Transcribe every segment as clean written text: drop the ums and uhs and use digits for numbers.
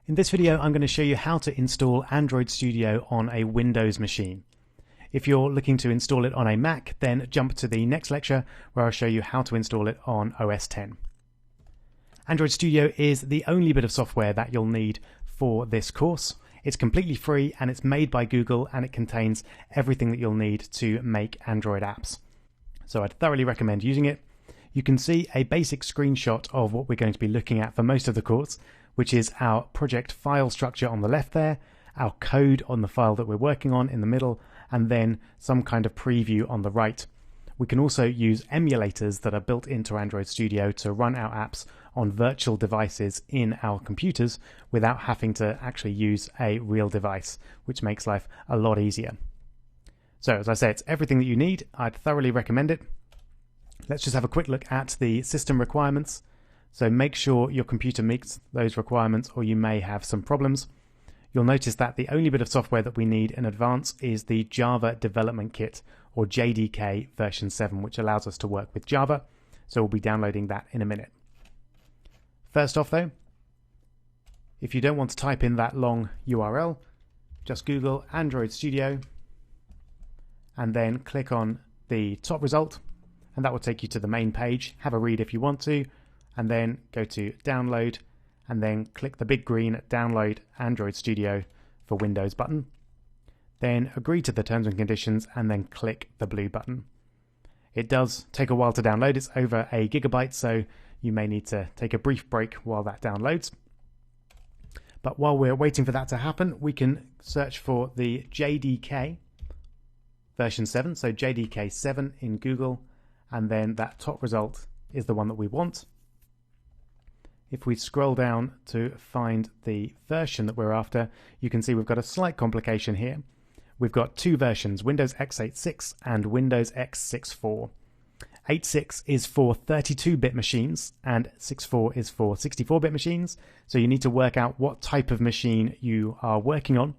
In this video, I'm going to show you how to install Android Studio on a Windows machine. If you're looking to install it on a Mac, then jump to the next lecture where I'll show you how to install it on OS X. Android Studio is the only bit of software that you'll need for this course. It's completely free and it's made by Google, and it contains everything that you'll need to make Android apps. So I'd thoroughly recommend using it. You can see a basic screenshot of what we're going to be looking at for most of the course, which is our project file structure on the left there, our code on the file that we're working on in the middle, and then some kind of preview on the right. We can also use emulators that are built into Android Studio to run our apps on virtual devices in our computers without having to actually use a real device, which makes life a lot easier. So as I say, it's everything that you need. I'd thoroughly recommend it. Let's just have a quick look at the system requirements. So make sure your computer meets those requirements or you may have some problems. You'll notice that the only bit of software that we need in advance is the Java Development Kit, or JDK version 7, which allows us to work with Java. So we'll be downloading that in a minute. First off though, if you don't want to type in that long URL, just Google Android Studio and then click on the top result, and that will take you to the main page. Have a read if you want to, and then go to download, and then click the big green download Android Studio for Windows button. Then agree to the terms and conditions and then click the blue button. It does take a while to download. It's over 1 gigabyte, so you may need to take a brief break while that downloads. But while we're waiting for that to happen, we can search for the JDK version 7, so JDK 7 in Google, and then that top result is the one that we want. If we scroll down to find the version that we're after, you can see we've got a slight complication here. We've got two versions, Windows x86 and Windows x64. 8.6 is for 32-bit machines and 6.4 is for 64-bit machines, so you need to work out what type of machine you are working on.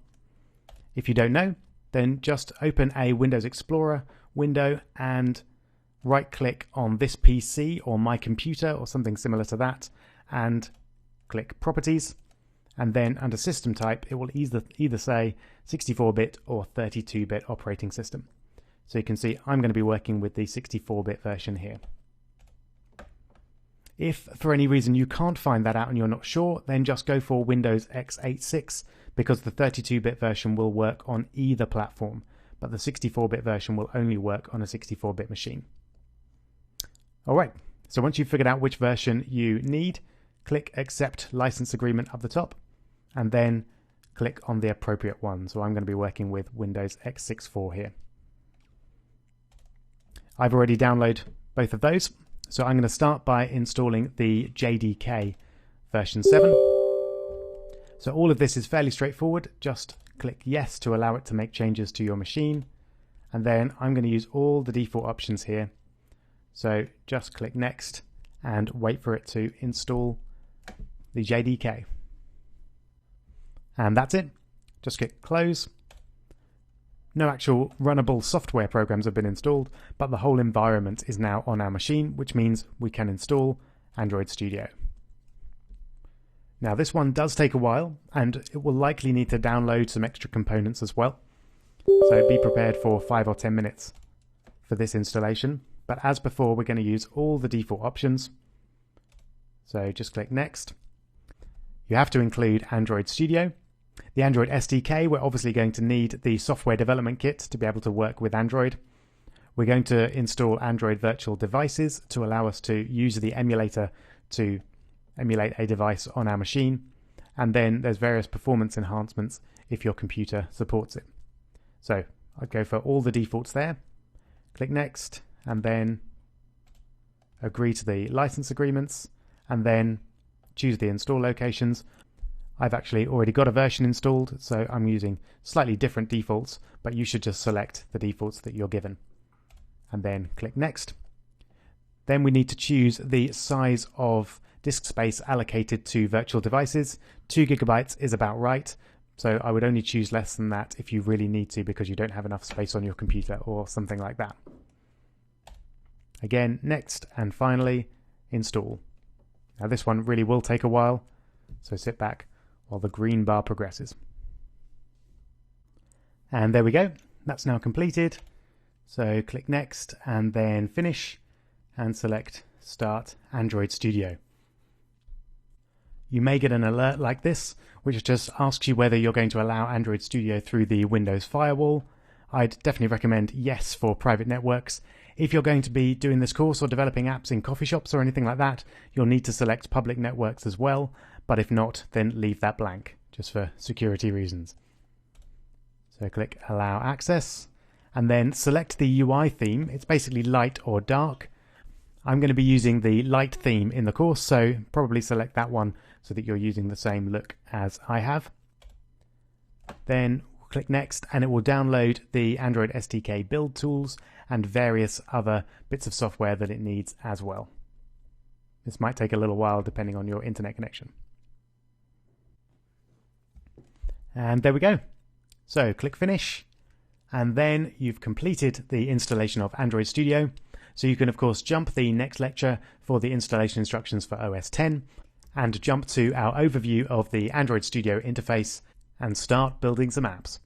If you don't know, then just open a Windows Explorer window and right-click on this PC or my computer or something similar to that, and click Properties, and then under System Type it will either say 64-bit or 32-bit operating system. So you can see I'm going to be working with the 64-bit version here. If for any reason you can't find that out and you're not sure, then just go for Windows x86, because the 32-bit version will work on either platform, but the 64-bit version will only work on a 64-bit machine. Alright, so once you've figured out which version you need, click Accept License Agreement up the top, and then click on the appropriate one. So I'm going to be working with Windows x64 here. I've already downloaded both of those, so I'm going to start by installing the JDK version 7. So all of this is fairly straightforward. Just click Yes to allow it to make changes to your machine, and then I'm going to use all the default options here. So just click Next and wait for it to install the JDK. And that's it. Just click Close. No actual runnable software programs have been installed, but the whole environment is now on our machine, which means we can install Android Studio. Now this one does take a while, and it will likely need to download some extra components as well. So be prepared for 5 or 10 minutes for this installation. But as before, we're going to use all the default options. So just click Next. You have to include Android Studio. The Android SDK, we're obviously going to need the software development kit to be able to work with Android. We're going to install Android virtual devices to allow us to use the emulator to emulate a device on our machine. And then there's various performance enhancements if your computer supports it. So I'd go for all the defaults there. Click Next, and then agree to the license agreements, and then choose the install locations. I've actually already got a version installed, so I'm using slightly different defaults, but you should just select the defaults that you're given. And then click Next. Then we need to choose the size of disk space allocated to virtual devices. 2 gigabytes is about right, so I would only choose less than that if you really need to, because you don't have enough space on your computer or something like that. Again, Next, and finally install. Now this one really will take a while, so sit back while the green bar progresses. And there we go, that's now completed. So click Next and then Finish and select Start Android Studio. You may get an alert like this, which just asks you whether you're going to allow Android Studio through the Windows firewall. I'd definitely recommend yes for private networks. If you're going to be doing this course or developing apps in coffee shops or anything like that, you'll need to select public networks as well, but if not, then leave that blank, just for security reasons. So click Allow Access, and then select the UI theme. It's basically light or dark. I'm going to be using the light theme in the course, so probably select that one so that you're using the same look as I have. Then click Next and it will download the Android SDK build tools and various other bits of software that it needs as well. This might take a little while depending on your internet connection. And there we go. So click Finish, and then you've completed the installation of Android Studio. So you can of course jump the next lecture for the installation instructions for OS X and jump to our overview of the Android Studio interface and start building some apps.